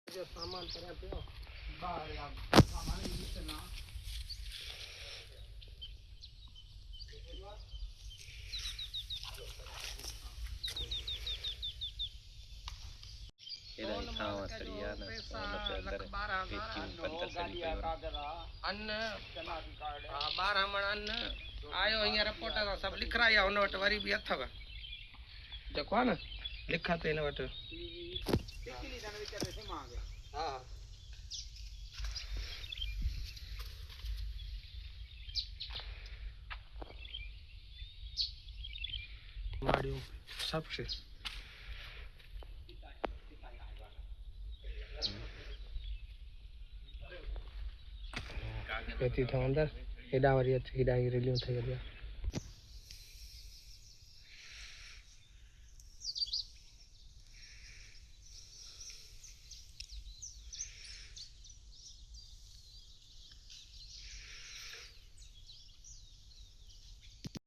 जो सामान पड़ा पियो बाहर या सामान ही ना इधर खावा सरिया ना फोन पे अंदर पेची पंतर सरी पे अन्न चना की कार्ड हां 12 मण अन्न आयो हिया रिपोर्ट सब लिख रहा है उन वट वरी भी अथव देखो ना लिखा ते इन वट कितनी जन विचार से मांगे हां मारियो सबसे पेटी था अंदर हेडा वरी हेडा रिलीव થઈ ગયા